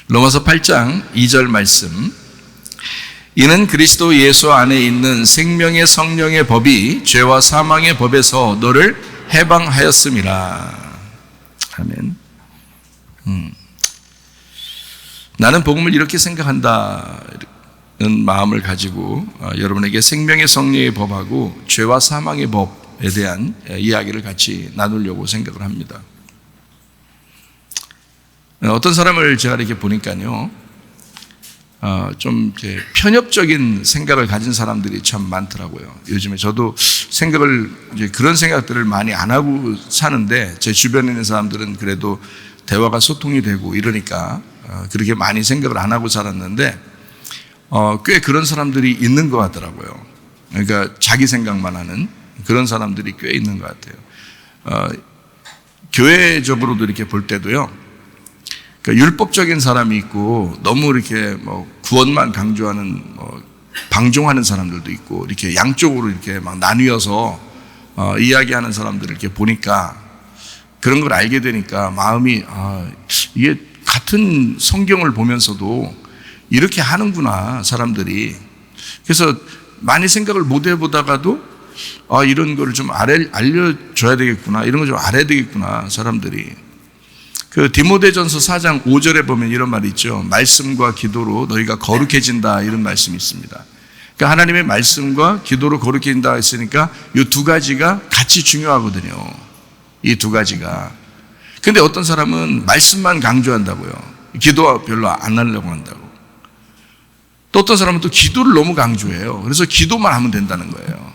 로마서 8장 2절 말씀. 이는 그리스도 예수 안에 있는 생명의 성령의 법이 죄와 사망의 법에서 너를 해방하였음이라. 아멘. 나는 복음을 이렇게 생각한다는 마음을 가지고 여러분에게 생명의 성령의 법하고 죄와 사망의 법에 대한 이야기를 같이 나누려고 생각을 합니다. 어떤 사람을 제가 이렇게 보니까요, 좀 이렇게 편협적인 생각을 가진 사람들이 참 많더라고요. 요즘에 저도 그런 생각들을 많이 안 하고 사는데, 제 주변에 있는 사람들은 그래도 대화가 소통이 되고 이러니까 그렇게 많이 생각을 안 하고 살았는데, 꽤 그런 사람들이 있는 것 같더라고요. 그러니까 자기 생각만 하는 그런 사람들이 꽤 있는 것 같아요. 교회적으로도 이렇게 볼 때도요, 그러니까 율법적인 사람이 있고 너무 이렇게 구원만 강조하는 방종하는 사람들도 있고, 이렇게 양쪽으로 이렇게 막 나뉘어서 이야기하는 사람들을 이렇게 보니까, 그런 걸 알게 되니까 마음이 이게 같은 성경을 보면서도 이렇게 하는구나 사람들이. 그래서 많이 생각을 못 해보다가도 이런 걸 좀 알려줘야 되겠구나, 이런 걸 좀 알아야 되겠구나 사람들이. 그 디모데전서 4장 5절에 보면 이런 말이 있죠. 말씀과 기도로 너희가 거룩해진다, 이런 말씀이 있습니다. 그러니까 하나님의 말씀과 기도로 거룩해진다 했으니까 이 두 가지가 같이 중요하거든요. 이 두 가지가. 근데 어떤 사람은 말씀만 강조한다고요. 기도 별로 안 하려고 한다고. 또 어떤 사람은 또 기도를 너무 강조해요. 그래서 기도만 하면 된다는 거예요.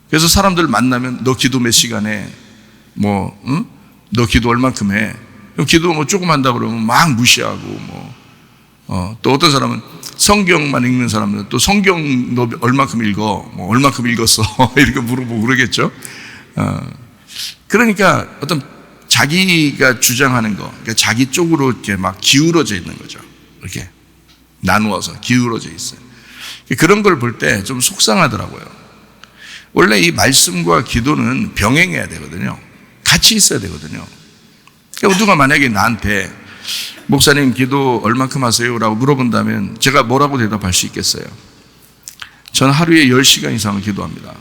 그래서 사람들 만나면 너 기도 몇 시간에 너 기도 얼만큼 해? 기도 조금 한다 그러면 막 무시하고 또 어떤 사람은 성경만 읽는 사람은 또 성경 너 얼만큼 읽어? 얼만큼 읽었어? 이렇게 물어보고 그러겠죠. 그러니까 어떤 자기가 주장하는 거, 그러니까 자기 쪽으로 이렇게 막 기울어져 있는 거죠. 이렇게 나누어서 기울어져 있어요. 그런 걸 볼 때 좀 속상하더라고요. 원래 이 말씀과 기도는 병행해야 되거든요. 같이 있어야 되거든요. 그러니까 누가 만약에 나한테 목사님 기도 얼만큼 하세요? 라고 물어본다면 제가 뭐라고 대답할 수 있겠어요? 저는 하루에 10시간 이상을 기도합니다.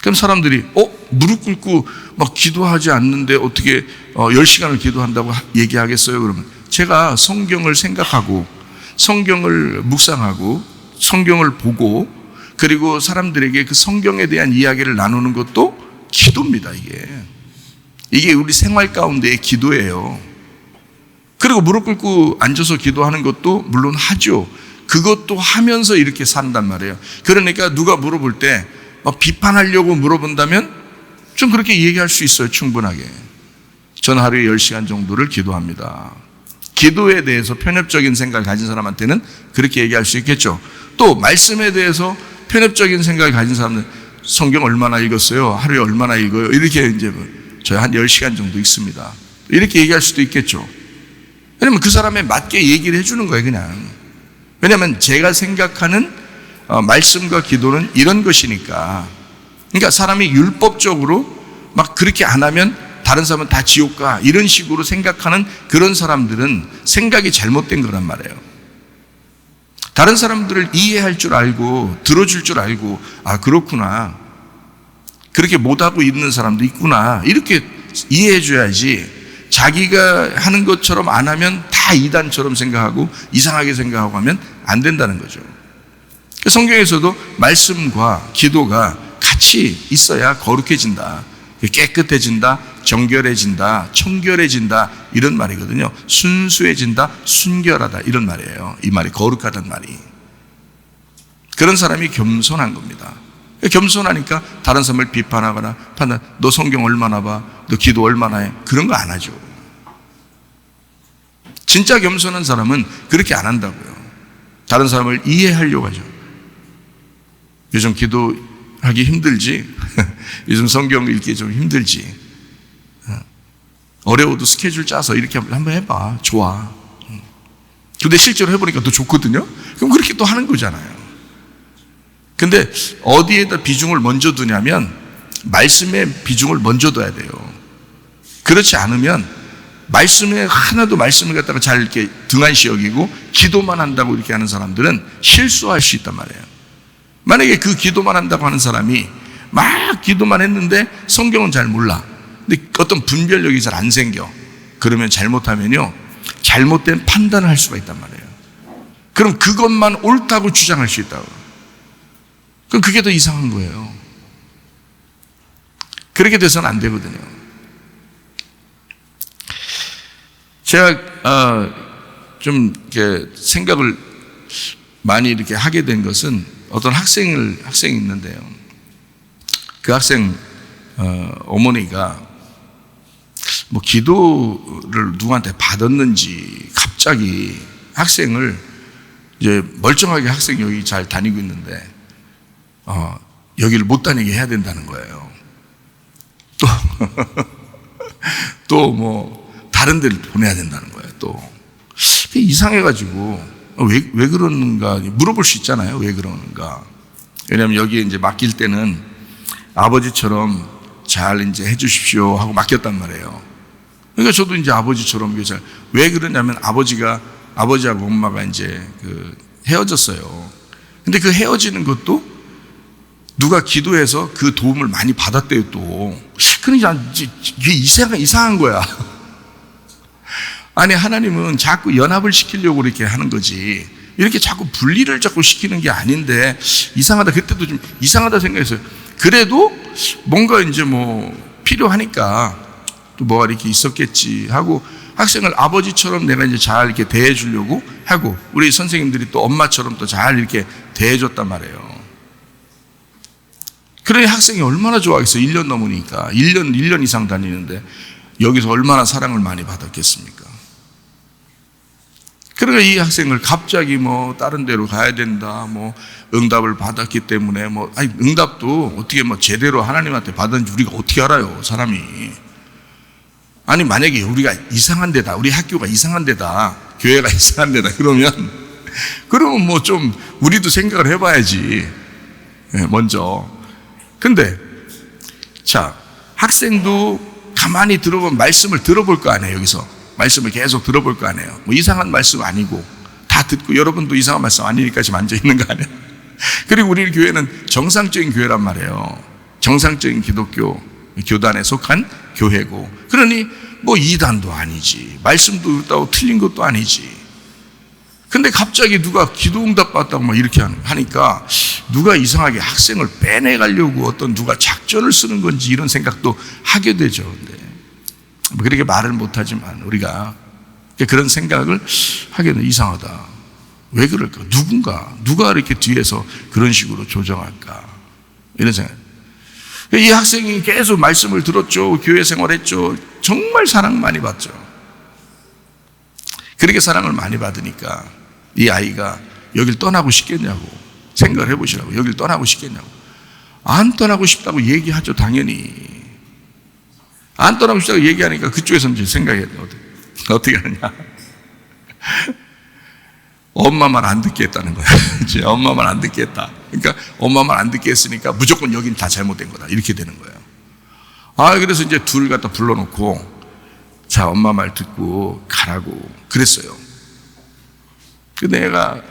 그럼 사람들이 무릎 꿇고 막 기도하지 않는데 어떻게 10시간을 기도한다고 얘기하겠어요? 그러면 제가 성경을 생각하고 성경을 묵상하고 성경을 보고, 그리고 사람들에게 그 성경에 대한 이야기를 나누는 것도 기도입니다. 이게 우리 생활 가운데의 기도예요. 그리고 무릎 꿇고 앉아서 기도하는 것도 물론 하죠. 그것도 하면서 이렇게 산단 말이에요. 그러니까 누가 물어볼 때 비판하려고 물어본다면 좀 그렇게 얘기할 수 있어요. 충분하게. 전 하루에 10시간 정도를 기도합니다. 기도에 대해서 편협적인 생각을 가진 사람한테는 그렇게 얘기할 수 있겠죠. 또 말씀에 대해서 편협적인 생각을 가진 사람은 성경 얼마나 읽었어요? 하루에 얼마나 읽어요? 이렇게 이제 저희 한 10시간 정도 읽습니다. 이렇게 얘기할 수도 있겠죠. 왜냐면 그 사람에 맞게 얘기를 해주는 거예요, 그냥. 왜냐면 제가 생각하는 말씀과 기도는 이런 것이니까. 그러니까 사람이 율법적으로 막 그렇게 안 하면 다른 사람은 다 지옥 가, 이런 식으로 생각하는 그런 사람들은 생각이 잘못된 거란 말이에요. 다른 사람들을 이해할 줄 알고 들어줄 줄 알고, 그렇구나, 그렇게 못하고 있는 사람도 있구나, 이렇게 이해해 줘야지, 자기가 하는 것처럼 안 하면 다 이단처럼 생각하고 이상하게 생각하고 하면 안 된다는 거죠. 성경에서도 말씀과 기도가 같이 있어야 거룩해진다, 깨끗해진다, 정결해진다, 청결해진다, 이런 말이거든요. 순수해진다, 순결하다, 이런 말이에요. 이 말이 거룩하다는 말이. 그런 사람이 겸손한 겁니다. 겸손하니까 다른 사람을 비판하거나 너 성경 얼마나 봐? 너 기도 얼마나 해? 그런 거 안 하죠. 진짜 겸손한 사람은 그렇게 안 한다고요. 다른 사람을 이해하려고 하죠. 요즘 기도하기 힘들지? 요즘 성경 읽기 좀 힘들지? 어려워도 스케줄 짜서 이렇게 한번 해봐. 좋아. 근데 실제로 해보니까 또 좋거든요? 그럼 그렇게 또 하는 거잖아요. 근데 어디에다 비중을 먼저 두냐면 말씀에 비중을 먼저 둬야 돼요. 그렇지 않으면 말씀에 하나도 말씀을 갖다가 잘 이렇게 등한시 여기고 기도만 한다고 이렇게 하는 사람들은 실수할 수 있단 말이에요. 만약에 그 기도만 한다고 하는 사람이 막 기도만 했는데 성경은 잘 몰라. 근데 어떤 분별력이 잘 안 생겨. 그러면 잘못하면요, 잘못된 판단을 할 수가 있단 말이에요. 그럼 그것만 옳다고 주장할 수 있다고. 그럼 그게 더 이상한 거예요. 그렇게 돼서는 안 되거든요. 제가 좀 이렇게 생각을 많이 이렇게 하게 된 것은 어떤 학생이 있는데요. 그 학생 어머니가 뭐 기도를 누구한테 받았는지 갑자기 학생을 이제 멀쩡하게 학생이 여기 잘 다니고 있는데 여기를 못 다니게 해야 된다는 거예요. 또 뭐 다른 데를 보내야 된다는 거예요. 또 이상해가지고 왜 그러는가 물어볼 수 있잖아요. 왜 그러는가? 왜냐하면 여기에 이제 맡길 때는 아버지처럼 잘 이제 해주십시오 하고 맡겼단 말이에요. 그러니까 저도 이제 아버지처럼 왜 그러냐면 아버지하고 엄마가 이제 헤어졌어요. 근데 그 헤어지는 것도 누가 기도해서 그 도움을 많이 받았대요, 또. 그러니까 이게 이상한 거야. 아니, 하나님은 자꾸 연합을 시키려고 이렇게 하는 거지. 이렇게 자꾸 분리를 자꾸 시키는 게 아닌데, 이상하다. 그때도 좀 이상하다 생각했어요. 그래도 뭔가 이제 뭐 필요하니까 또 뭐가 이렇게 있었겠지 하고 학생을 아버지처럼 내가 이제 잘 이렇게 대해주려고 하고 우리 선생님들이 또 엄마처럼 또 잘 이렇게 대해줬단 말이에요. 그러니 학생이 얼마나 좋아하겠어요. 1년 넘으니까. 1년 이상 다니는데 여기서 얼마나 사랑을 많이 받았겠습니까? 그러니까 이 학생을 갑자기 뭐 다른 데로 가야 된다, 뭐 응답을 받았기 때문에 아니 응답도 어떻게 뭐 제대로 하나님한테 받았는지 우리가 어떻게 알아요, 사람이. 아니 만약에 우리가 이상한 데다, 우리 학교가 이상한 데다, 교회가 이상한 데다 그러면 뭐 좀 우리도 생각을 해봐야지, 먼저. 근데 자, 학생도 가만히 들어보면 말씀을 들어볼 거 아니에요. 여기서 말씀을 계속 들어볼 거 아니에요. 뭐 이상한 말씀 아니고 다 듣고, 여러분도 이상한 말씀 아니니까 지금 앉아 있는 거 아니에요. 그리고 우리 교회는 정상적인 교회란 말이에요. 정상적인 기독교 교단에 속한 교회고, 그러니 뭐 이단도 아니지, 말씀도 그렇다고 틀린 것도 아니지. 근데 갑자기 누가 기도응답 받았다고 막 이렇게 하니까 누가 이상하게 학생을 빼내가려고 어떤 누가 작전을 쓰는 건지 이런 생각도 하게 되죠. 근데 그렇게 말을 못하지만 우리가 그런 생각을 하게 돼. 이상하다. 왜 그럴까? 누가 이렇게 뒤에서 그런 식으로 조정할까? 이런 생각. 이 학생이 계속 말씀을 들었죠. 교회 생활했죠. 정말 사랑 많이 받죠. 그렇게 사랑을 많이 받으니까 이 아이가 여길 떠나고 싶겠냐고 생각을 해보시라고. 여길 떠나고 싶겠냐고. 안 떠나고 싶다고 얘기하죠. 당연히 안 떠나고 싶다고 얘기하니까 그쪽에서는 이제 생각해야 돼. 어떻게 하느냐. 엄마 말 안 듣겠다는 거야. 이제 엄마 말 안 듣겠다. 그러니까 엄마 말 안 듣게 했으니까 무조건 여긴 다 잘못된 거다. 이렇게 되는 거예요. 그래서 이제 둘 갖다 불러놓고 자, 엄마 말 듣고 가라고 그랬어요. 근데 애가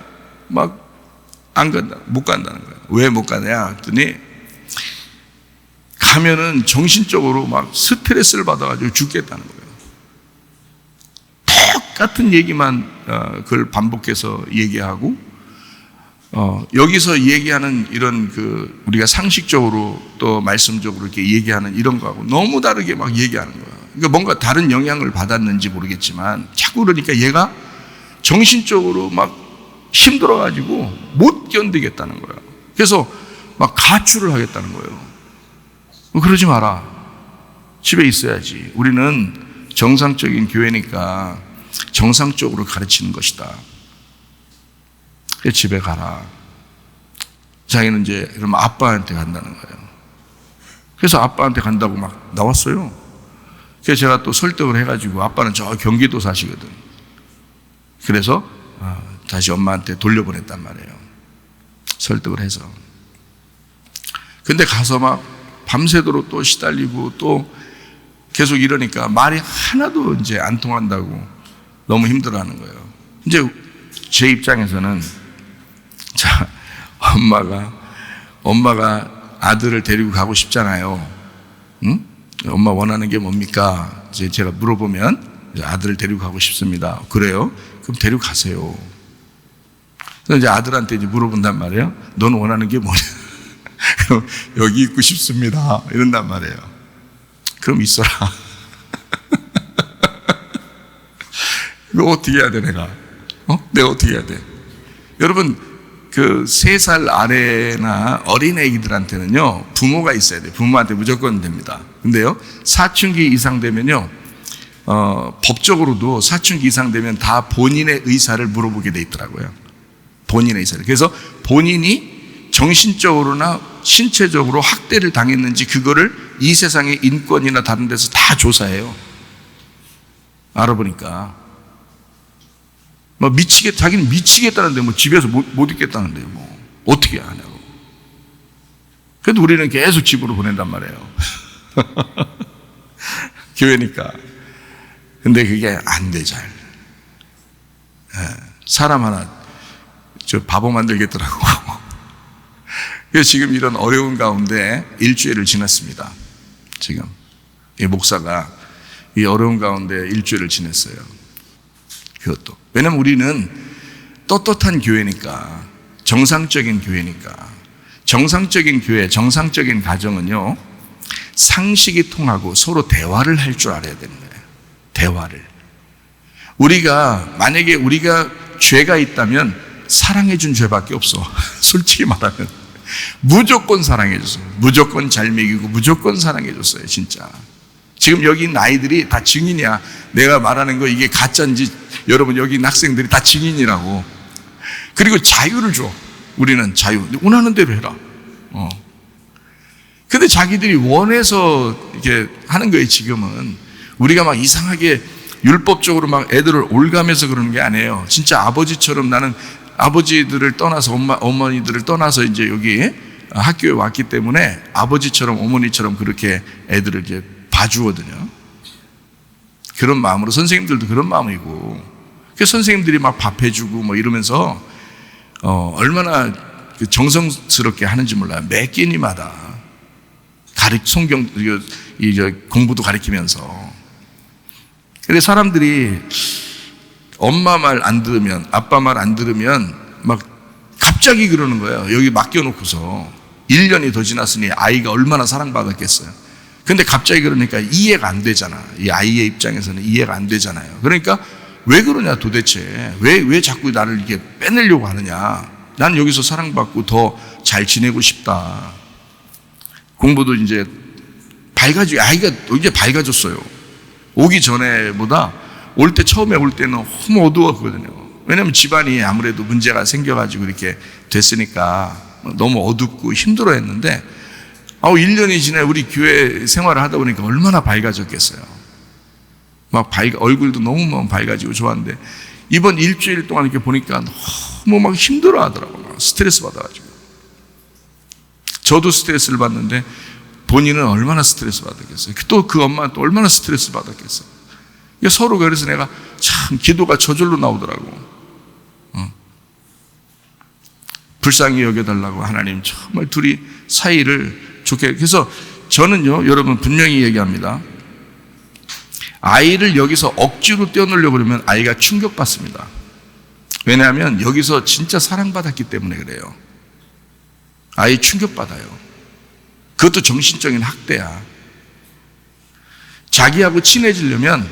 막 안 간다, 못 간다는 거야. 왜 못 가냐 했더니 가면은 정신적으로 막 스트레스를 받아가지고 죽겠다는 거예요. 똑같은 얘기만 그걸 반복해서 얘기하고 여기서 얘기하는 이런 우리가 상식적으로 또 말씀적으로 이렇게 얘기하는 이런 거하고 너무 다르게 막 얘기하는 거야. 그러니까 뭔가 다른 영향을 받았는지 모르겠지만 자꾸 그러니까 얘가 정신적으로 막 힘들어가지고 못 견디겠다는 거야. 그래서 막 가출을 하겠다는 거예요. 그러지 마라. 집에 있어야지. 우리는 정상적인 교회니까 정상적으로 가르치는 것이다. 집에 가라. 자기는 이제 그러면 아빠한테 간다는 거예요. 그래서 아빠한테 간다고 막 나왔어요. 그래서 제가 또 설득을 해가지고 아빠는 저 경기도 사시거든. 그래서 다시 엄마한테 돌려보냈단 말이에요. 설득을 해서. 근데 가서 막 밤새도록 또 시달리고 또 계속 이러니까 말이 하나도 이제 안 통한다고 너무 힘들어하는 거예요. 이제 제 입장에서는 자, 엄마가 아들을 데리고 가고 싶잖아요. 응? 엄마 원하는 게 뭡니까? 이제 제가 물어보면 아들을 데리고 가고 싶습니다. 그래요? 그럼 데리고 가세요. 그래서 이제 아들한테 이제 물어본단 말이에요. 너는 원하는 게 뭐냐? 여기 있고 싶습니다. 이런단 말이에요. 그럼 있어라. 이거 어떻게 해야 돼, 내가? 내가 어떻게 해야 돼? 여러분, 그 3살 아래나 어린 애기들한테는요, 부모가 있어야 돼요. 부모한테 무조건 됩니다. 근데요, 사춘기 이상 되면요, 법적으로도 사춘기 이상 되면 다 본인의 의사를 물어보게 돼 있더라고요. 본인의 의사를. 그래서 본인이 정신적으로나 신체적으로 학대를 당했는지 그거를 이 세상의 인권이나 다른 데서 다 조사해요. 알아보니까. 자기는 미치겠다는데 집에서 못 있겠다는데 어떻게 하냐고. 그래도 우리는 계속 집으로 보낸단 말이에요. 교회니까. 근데 그게 안 돼, 잘. 사람 하나 바보 만들겠더라고. 그래서 지금 이런 어려운 가운데 일주일을 지났습니다. 지금 이 목사가 이 어려운 가운데 일주일을 지냈어요. 그것도 왜냐면 우리는 떳떳한 교회니까, 정상적인 교회니까. 정상적인 교회, 정상적인 가정은요, 상식이 통하고 서로 대화를 할 줄 알아야 되는 거예요. 대화를. 만약에 우리가 죄가 있다면 사랑해 준 죄밖에 없어. 솔직히 말하면 무조건 사랑해 줬어요. 무조건 잘 먹이고 무조건 사랑해 줬어요. 진짜. 지금 여기 있는 아이들이 다 증인이야. 내가 말하는 거 이게 가짜인지 여러분 여기 있는 학생들이 다 증인이라고. 그리고 자유를 줘. 우리는 자유. 원하는 대로 해라. 근데 자기들이 원해서 이렇게 하는 거예요. 지금은 우리가 막 이상하게 율법적으로 막 애들을 올가면서 그러는 게 아니에요. 진짜 아버지처럼 나는 아버지들을 떠나서 어머니들을 떠나서 이제 여기 학교에 왔기 때문에 아버지처럼 어머니처럼 그렇게 애들을 이제 봐주거든요. 그런 마음으로 선생님들도 그런 마음이고, 그 선생님들이 막 밥 해주고 이러면서 얼마나 정성스럽게 하는지 몰라요. 매 끼니마다 성경 공부도 가르치면서. 근데 사람들이 엄마 말 안 들으면, 아빠 말 안 들으면 막 갑자기 그러는 거예요. 여기 맡겨놓고서 1년이 더 지났으니 아이가 얼마나 사랑받았겠어요. 근데 갑자기 그러니까 이해가 안 되잖아. 이 아이의 입장에서는 이해가 안 되잖아요. 그러니까 왜 그러냐 도대체. 왜 자꾸 나를 이렇게 빼내려고 하느냐. 난 여기서 사랑받고 더 잘 지내고 싶다. 공부도 이제 아이가 이제 밝아졌어요. 오기 전에보다 처음에 올 때는 너무 어두웠거든요. 왜냐면 집안이 아무래도 문제가 생겨가지고 이렇게 됐으니까 너무 어둡고 힘들어 했는데 1년이 지나 우리 교회 생활을 하다 보니까 얼마나 밝아졌겠어요. 얼굴도 너무 밝아지고 좋았는데 이번 일주일 동안 이렇게 보니까 너무 막 힘들어 하더라고요. 스트레스 받아가지고. 저도 스트레스를 받는데 본인은 얼마나 스트레스 받았겠어요. 또 그 엄마는 또 얼마나 스트레스 받았겠어요. 서로. 그래서 내가 참 기도가 저절로 나오더라고. 불쌍히 여겨달라고 하나님 정말 둘이 사이를 좋게. 그래서 저는요, 여러분 분명히 얘기합니다. 아이를 여기서 억지로 떼어놓으려고 그러면 아이가 충격받습니다. 왜냐하면 여기서 진짜 사랑받았기 때문에 그래요. 아이 충격받아요. 그것도 정신적인 학대야. 자기하고 친해지려면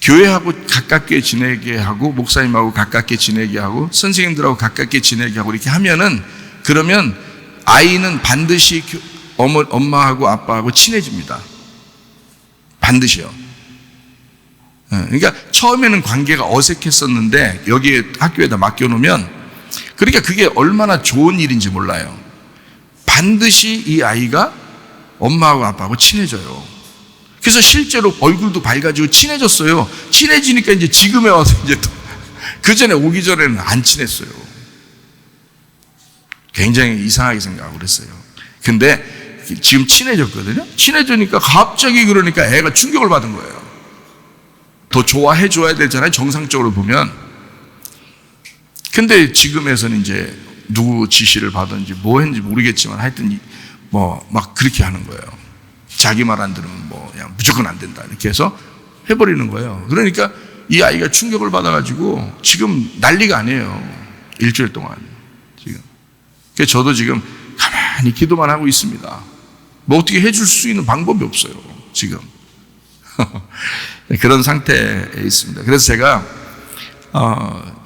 교회하고 가깝게 지내게 하고, 목사님하고 가깝게 지내게 하고, 선생님들하고 가깝게 지내게 하고 이렇게 하면은, 그러면 아이는 반드시 엄마하고 아빠하고 친해집니다. 반드시요. 그러니까 처음에는 관계가 어색했었는데 여기에 학교에다 맡겨놓으면, 그러니까 그게 얼마나 좋은 일인지 몰라요. 반드시 이 아이가 엄마하고 아빠하고 친해져요. 그래서 실제로 얼굴도 밝아지고 친해졌어요. 친해지니까 이제 지금에 와서 이제 또 그 전에 오기 전에는 안 친했어요. 굉장히 이상하게 생각하고 그랬어요. 근데 지금 친해졌거든요. 친해지니까 갑자기 그러니까 애가 충격을 받은 거예요. 더 좋아해 줘야 되잖아요, 정상적으로 보면. 근데 지금에서는 이제 누구 지시를 받은지 뭐 했는지 모르겠지만 하여튼 뭐 막 그렇게 하는 거예요. 자기 말 안 들으면 뭐 그냥 무조건 안 된다 이렇게 해서 해버리는 거예요. 그러니까 이 아이가 충격을 받아가지고 지금 난리가 아니에요. 일주일 동안 지금. 그래서 저도 지금 가만히 기도만 하고 있습니다. 뭐 어떻게 해줄 수 있는 방법이 없어요 지금. 그런 상태에 있습니다. 그래서 제가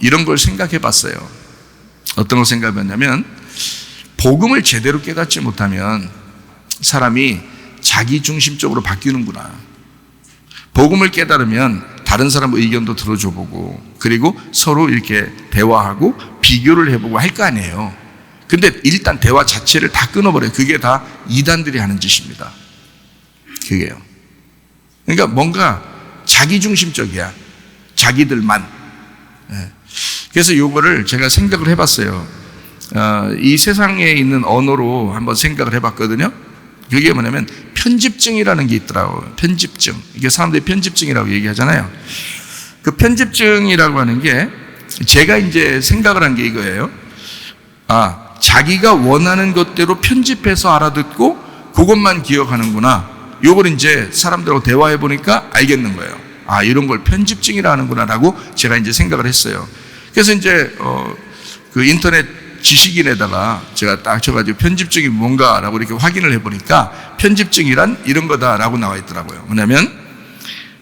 이런 걸 생각해 봤어요. 어떤 걸 생각했냐면 복음을 제대로 깨닫지 못하면 사람이 자기중심적으로 바뀌는구나. 복음을 깨달으면 다른 사람 의견도 들어줘 보고 그리고 서로 이렇게 대화하고 비교를 해보고 할 거 아니에요. 근데 일단 대화 자체를 다 끊어버려요. 그게 다 이단들이 하는 짓입니다. 그게요. 그러니까 뭔가 자기중심적이야. 자기들만. 그래서 요거를 제가 생각을 해봤어요. 이 세상에 있는 언어로 한번 생각을 해봤거든요. 그게 뭐냐면 편집증이라는 게 있더라고요. 편집증. 이게 사람들이 편집증이라고 얘기하잖아요. 그 편집증이라고 하는 게 제가 이제 생각을 한 게 이거예요. 자기가 원하는 것대로 편집해서 알아듣고 그것만 기억하는구나. 요걸 이제 사람들하고 대화해 보니까 알겠는 거예요. 이런 걸 편집증이라 하는구나라고 제가 이제 생각을 했어요. 그래서 이제 그 인터넷 지식인에다가 제가 딱 쳐가지고 편집증이 뭔가라고 이렇게 확인을 해보니까 편집증이란 이런 거다라고 나와 있더라고요. 뭐냐면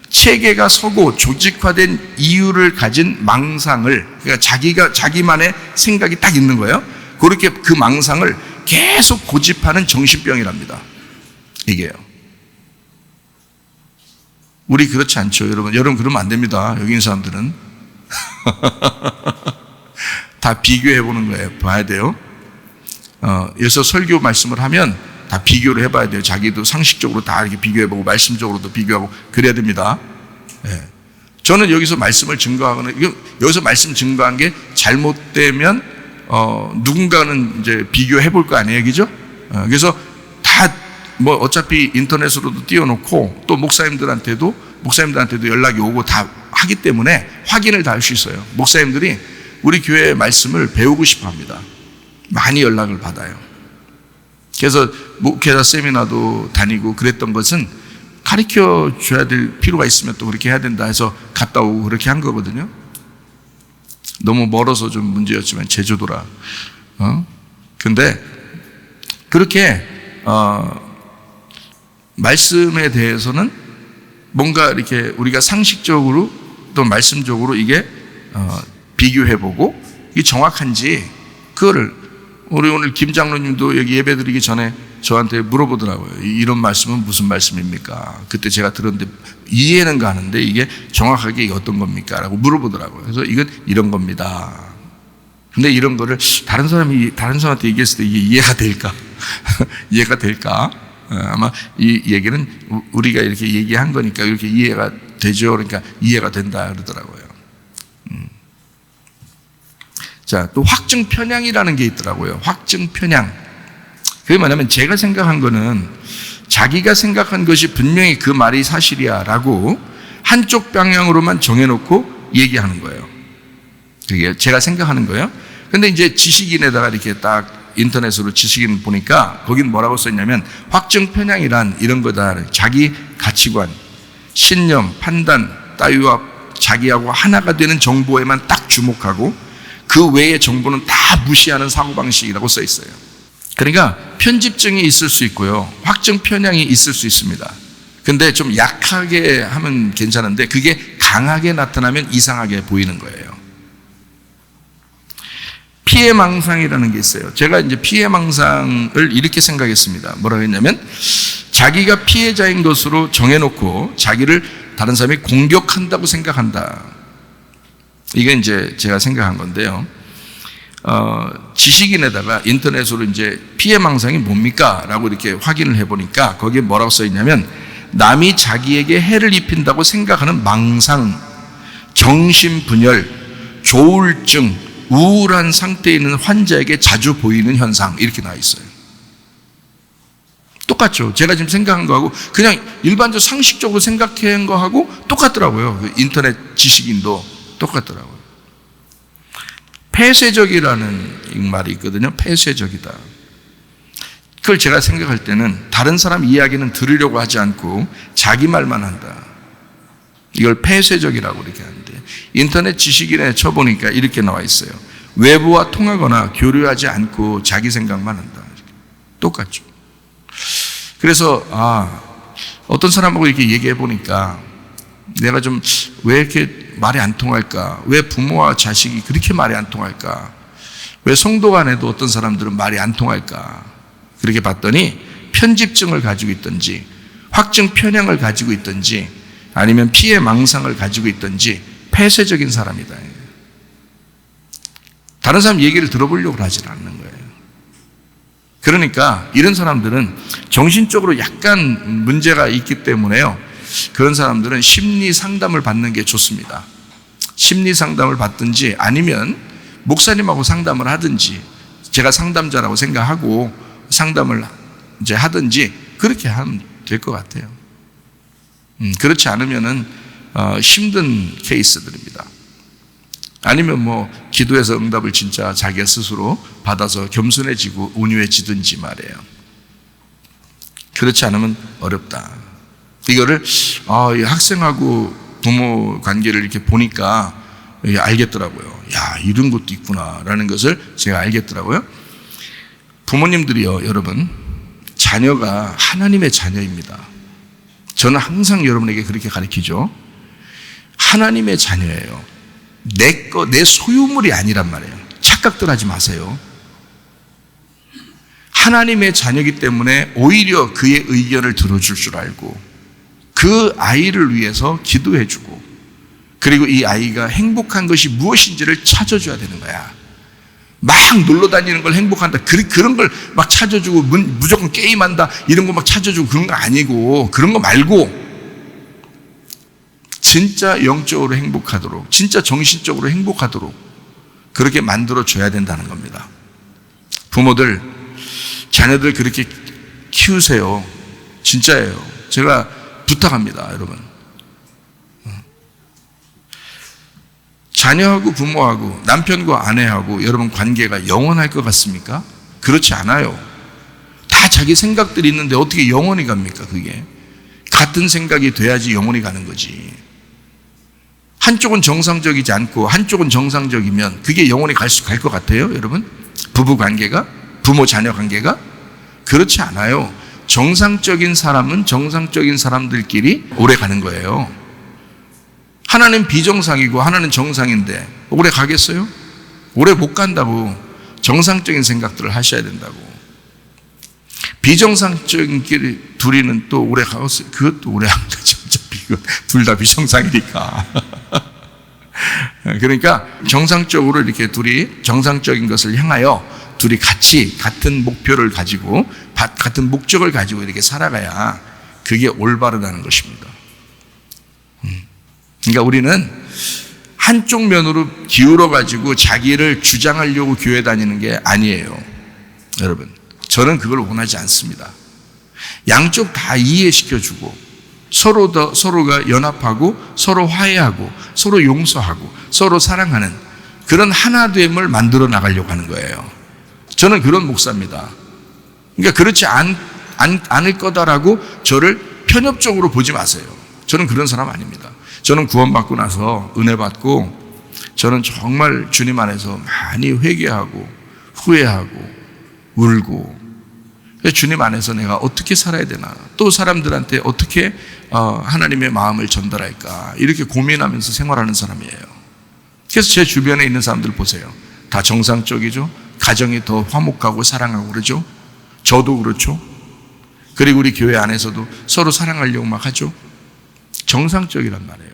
체계가 서고 조직화된 이유를 가진 망상을, 그러니까 자기만의 생각이 딱 있는 거예요. 그렇게 그 망상을 계속 고집하는 정신병이랍니다. 이게요. 우리 그렇지 않죠, 여러분. 여러분 그러면 안 됩니다. 여기 있는 사람들은. 다 비교해보는 거예요. 봐야 돼요. 여기서 설교 말씀을 하면 다 비교를 해봐야 돼요. 자기도 상식적으로 다 이렇게 비교해보고 말씀적으로도 비교하고 그래야 됩니다. 네. 저는 여기서 말씀을 증거하거나, 여기서 말씀 증거한 게 잘못되면 누군가는 이제 비교해볼 거 아니에요, 그죠? 그래서 다 뭐 어차피 인터넷으로도 띄워놓고 또 목사님들한테도 연락이 오고 다 하기 때문에 확인을 다 할 수 있어요. 목사님들이 우리 교회의 말씀을 배우고 싶어 합니다. 많이 연락을 받아요. 그래서 목회자 세미나도 다니고 그랬던 것은 가르쳐 줘야 될 필요가 있으면 또 그렇게 해야 된다 해서 갔다 오고 그렇게 한 거거든요. 너무 멀어서 좀 문제였지만 제주도라. 근데 그렇게 말씀에 대해서는 뭔가 이렇게 우리가 상식적으로 또 말씀적으로 이게 비교해보고 이게 정확한지 그거를 우리 오늘 김 장로님도 여기 예배드리기 전에 저한테 물어보더라고요. 이런 말씀은 무슨 말씀입니까? 그때 제가 들었는데 이해는 가는데 이게 정확하게 이게 어떤 겁니까? 라고 물어보더라고요. 그래서 이건 이런 겁니다. 근데 이런 거를 다른 사람한테 얘기했을 때 이게 이해가 될까? 이해가 될까? 아마 이 얘기는 우리가 이렇게 얘기한 거니까 이렇게 이해가 되죠. 그러니까 이해가 된다 그러더라고요. 자, 또 확증 편향이라는 게 있더라고요. 확증 편향. 그게 뭐냐면 제가 생각한 거는 자기가 생각한 것이 분명히 그 말이 사실이야 라고 한쪽 방향으로만 정해놓고 얘기하는 거예요. 그게 제가 생각하는 거예요. 근데 이제 지식인에다가 이렇게 딱 인터넷으로 지식인 보니까 거긴 뭐라고 써있냐면 확증 편향이란 이런 거다. 자기 가치관, 신념, 판단 따위와 자기하고 하나가 되는 정보에만 딱 주목하고 그 외의 정보는 다 무시하는 사고방식이라고 써있어요. 그러니까 편집증이 있을 수 있고요. 확증 편향이 있을 수 있습니다. 근데 좀 약하게 하면 괜찮은데 그게 강하게 나타나면 이상하게 보이는 거예요. 피해망상이라는 게 있어요. 제가 이제 피해망상을 이렇게 생각했습니다. 뭐라고 했냐면 자기가 피해자인 것으로 정해놓고 자기를 다른 사람이 공격한다고 생각한다. 이게 이제 제가 생각한 건데요. 지식인에다가 인터넷으로 이제 피해망상이 뭡니까? 라고 이렇게 확인을 해보니까 거기에 뭐라고 써있냐면 남이 자기에게 해를 입힌다고 생각하는 망상, 정신분열, 조울증, 우울한 상태에 있는 환자에게 자주 보이는 현상 이렇게 나와 있어요. 똑같죠. 제가 지금 생각한 거하고 그냥 일반적 상식적으로 생각한 거하고 똑같더라고요. 그 인터넷 지식인도 똑같더라고요. 폐쇄적이라는 말이 있거든요. 폐쇄적이다. 그걸 제가 생각할 때는 다른 사람 이야기는 들으려고 하지 않고 자기 말만 한다. 이걸 폐쇄적이라고 이렇게 하는데, 인터넷 지식인에 쳐보니까 이렇게 나와 있어요. 외부와 통하거나 교류하지 않고 자기 생각만 한다. 똑같죠. 그래서 어떤 사람하고 이렇게 얘기해 보니까 내가 좀 왜 이렇게 말이 안 통할까? 왜 부모와 자식이 그렇게 말이 안 통할까? 왜 성도 간에도 어떤 사람들은 말이 안 통할까? 그렇게 봤더니 편집증을 가지고 있든지 확증 편향을 가지고 있든지 아니면 피해 망상을 가지고 있든지 폐쇄적인 사람이다. 다른 사람 얘기를 들어보려고 하지 않는 거예요. 그러니까 이런 사람들은 정신적으로 약간 문제가 있기 때문에요. 그런 사람들은 심리 상담을 받는 게 좋습니다. 심리 상담을 받든지 아니면 목사님하고 상담을 하든지, 제가 상담자라고 생각하고 상담을 이제 하든지 그렇게 하면 될 것 같아요. 그렇지 않으면은 힘든 케이스들입니다. 아니면 뭐 기도해서 응답을 진짜 자기가 스스로 받아서 겸손해지고 온유해지든지 말이에요. 그렇지 않으면 어렵다. 이거를 이 학생하고 부모 관계를 이렇게 보니까 알겠더라고요. 야, 이런 것도 있구나라는 것을 제가 알겠더라고요. 부모님들이요, 여러분, 자녀가 하나님의 자녀입니다. 저는 항상 여러분에게 그렇게 가르치죠. 하나님의 자녀예요. 내 소유물이 아니란 말이에요. 착각들 하지 마세요. 하나님의 자녀이기 때문에 오히려 그의 의견을 들어줄 줄 알고 그 아이를 위해서 기도해주고, 그리고 이 아이가 행복한 것이 무엇인지를 찾아줘야 되는 거야. 막 놀러 다니는 걸 행복한다, 그런 걸 막 찾아주고 무조건 게임한다 이런 거 막 찾아주고 그런 거 아니고, 그런 거 말고 진짜 영적으로 행복하도록, 진짜 정신적으로 행복하도록 그렇게 만들어줘야 된다는 겁니다. 부모들, 자녀들 그렇게 키우세요. 진짜예요. 제가 부탁합니다, 여러분. 자녀하고 부모하고 남편과 아내하고 여러분 관계가 영원할 것 같습니까? 그렇지 않아요. 다 자기 생각들이 있는데 어떻게 영원히 갑니까? 그게 같은 생각이 돼야지 영원히 가는 거지. 한쪽은 정상적이지 않고 한쪽은 정상적이면 그게 영원히 갈 것 같아요, 여러분? 부부 관계가? 부모 자녀 관계가? 그렇지 않아요. 정상적인 사람은 정상적인 사람들끼리 오래 가는 거예요. 하나는 비정상이고 하나는 정상인데 오래 가겠어요? 오래 못 간다고. 정상적인 생각들을 하셔야 된다고. 비정상적인 끼리 둘이는 또 오래 가겠어요? 그것도 오래 안 가죠. 둘 다 비정상이니까. 그러니까 정상적으로 이렇게 둘이 정상적인 것을 향하여 둘이 같이 같은 목표를 가지고 같은 목적을 가지고 이렇게 살아가야 그게 올바르다는 것입니다. 그러니까 우리는 한쪽 면으로 기울어 가지고 자기를 주장하려고 교회 다니는 게 아니에요. 여러분, 저는 그걸 원하지 않습니다. 양쪽 다 이해시켜주고 서로가 연합하고 서로 화해하고 서로 용서하고 서로 사랑하는 그런 하나됨을 만들어 나가려고 하는 거예요. 저는 그런 목사입니다. 그러니까 그렇지 않을 거다라고 저를 편협적으로 보지 마세요. 저는 그런 사람 아닙니다. 저는 구원받고 나서 은혜 받고 저는 정말 주님 안에서 많이 회개하고 후회하고 울고, 주님 안에서 내가 어떻게 살아야 되나, 또 사람들한테 어떻게 하나님의 마음을 전달할까, 이렇게 고민하면서 생활하는 사람이에요. 그래서 제 주변에 있는 사람들 보세요. 다 정상적이죠. 가정이 더 화목하고 사랑하고 그러죠. 저도 그렇죠. 그리고 우리 교회 안에서도 서로 사랑하려고 막 하죠. 정상적이란 말이에요.